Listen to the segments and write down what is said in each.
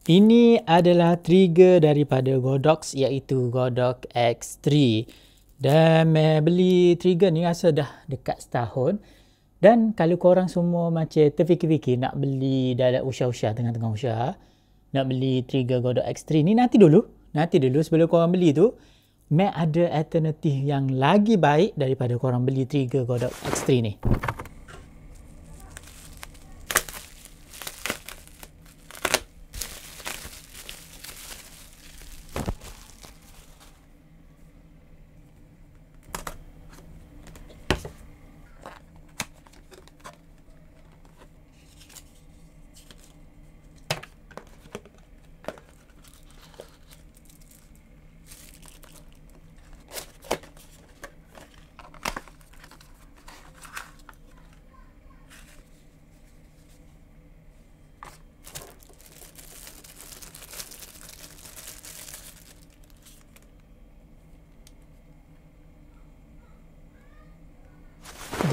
Ini adalah trigger daripada Godox iaitu Godox X3. Dan beli trigger ni rasa dah dekat setahun. Dan kalau korang semua macam terfikir-fikir nak beli dalam usia-usia, tengah-tengah usia, nak beli trigger Godox X3 ni, nanti dulu sebelum korang beli tu, Mac ada alternatif yang lagi baik daripada korang beli trigger Godox X3 ni.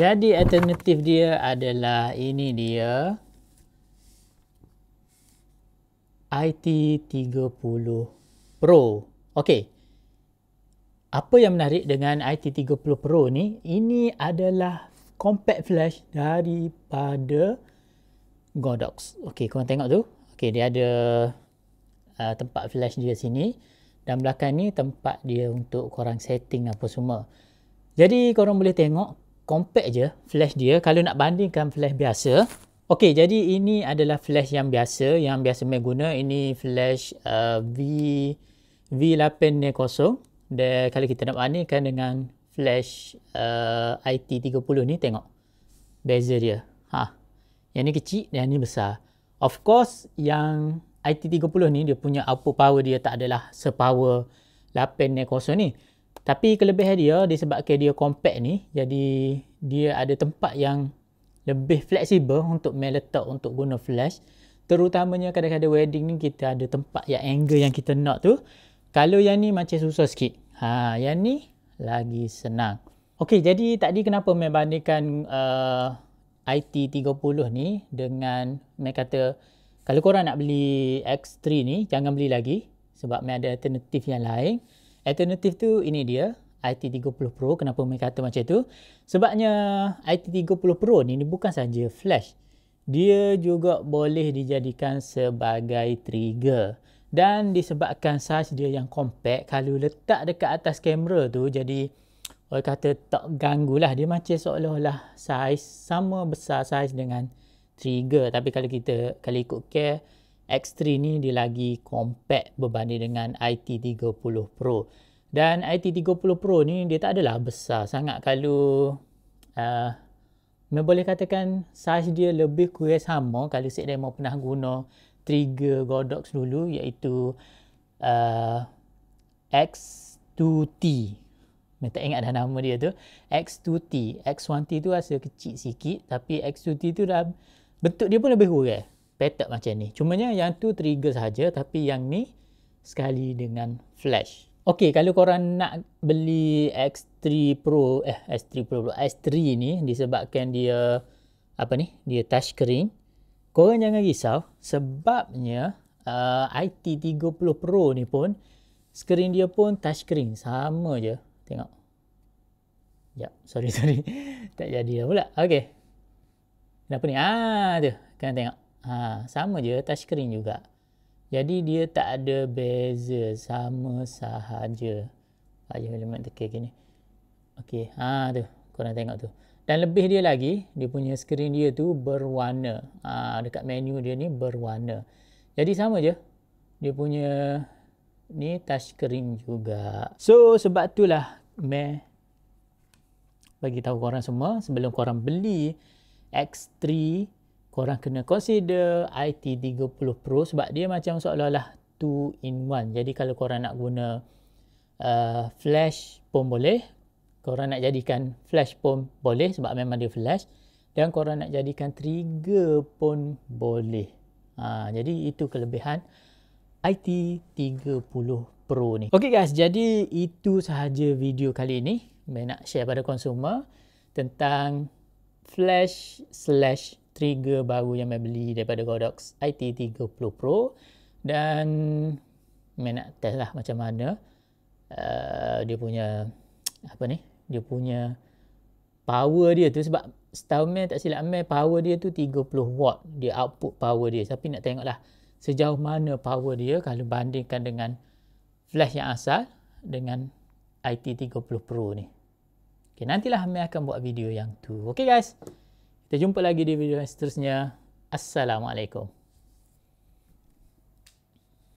Jadi alternatif dia adalah ini dia IT30 Pro. Okey. Apa yang menarik dengan IT30 Pro ni, ini adalah compact flash daripada Godox. Okey, korang tengok tu. Okey, dia ada tempat flash dia sini dan belakang ni tempat dia untuk korang setting apa semua. Jadi korang boleh tengok compact je flash dia kalau nak bandingkan flash biasa. Okey, jadi ini adalah flash yang biasa Mac guna. Ini flash V890. Dan kalau kita nak bandingkan dengan flash IT30 ni, tengok beza dia. Yang ni kecil dan yang ni besar. Of course, yang IT30 ni dia punya output power dia tak adalah sepower 890 ni. Tapi kelebihan dia disebabkan dia compact ni, jadi dia ada tempat yang lebih fleksibel untuk letak untuk guna flash. Terutamanya kadang-kadang wedding ni kita ada tempat yang angle yang kita nak tu. Kalau yang ni macam susah sikit. Yang ni lagi senang. Okey, jadi tadi kenapa Mac bandingkan IT30 ni dengan Mac kata kalau korang nak beli X3 ni jangan beli lagi sebab Mac ada alternatif yang lain. Alternatif tu ini dia IT30 Pro. Kenapa mereka kata macam tu? Sebabnya IT30 Pro ni bukan saja flash. Dia juga boleh dijadikan sebagai trigger. Dan disebabkan saiz dia yang compact, kalau letak dekat atas kamera tu, jadi orang kata tak ganggulah. Dia macam seolah-olah saiz sama besar saiz dengan trigger. Tapi kalau ikut care, X3 ni dia lagi compact berbanding dengan IT30 Pro. Dan IT30 Pro ni dia tak adalah besar sangat. Kalau boleh katakan saiz dia lebih kurang sama kalau saya mau pernah guna trigger Godox dulu, iaitu X2T. Saya tak ingat dah nama dia tu. X2T. X1T tu rasa kecil sikit, tapi X2T tu dah bentuk dia pun lebih kurang. Petak macam ni. Cumanya yang tu trigger saja, tapi yang ni sekali dengan flash. Okey, kalau korang nak beli X3 ni disebabkan dia dia touchscreen, korang jangan risau sebabnya IT30 Pro ni pun skrin dia pun touchscreen sama je. Tengok. Sorry. Tak jadi dah pula. Okey. Kenapa ni? Tu. Kalian tengok. Sama je, touchscreen juga. Jadi dia tak ada beza, sama sahaja. Ayuh elemen tekan gini. Okey, tu. Korang tengok tu. Dan lebih dia lagi, dia punya skrin dia tu berwarna. Dekat menu dia ni berwarna. Jadi sama je. Dia punya ni touchscreen juga. So sebab itulah bagi tahu korang semua, sebelum korang beli X3, korang kena consider IT30 Pro sebab dia macam seolah-olah 2 in 1. Jadi kalau korang nak guna flash pun boleh, korang nak jadikan flash pun boleh sebab memang dia flash, dan korang nak jadikan trigger pun boleh. Jadi itu kelebihan IT30 Pro ni. Okey guys, jadi itu sahaja video kali ini. Saya nak share pada konsumer tentang flash/trigger baru yang saya beli daripada Godox IT30 Pro. Dan main nak test lah macam mana dia punya dia punya power dia tu, sebab setahu Mel, tak silap Mel, power dia tu 30 watt dia output power dia. Tapi nak tengok lah sejauh mana power dia kalau bandingkan dengan flash yang asal dengan IT30 Pro ni. Okay, nantilah Mel akan buat video yang tu. Okay guys, kita jumpa lagi di video yang seterusnya. Assalamualaikum.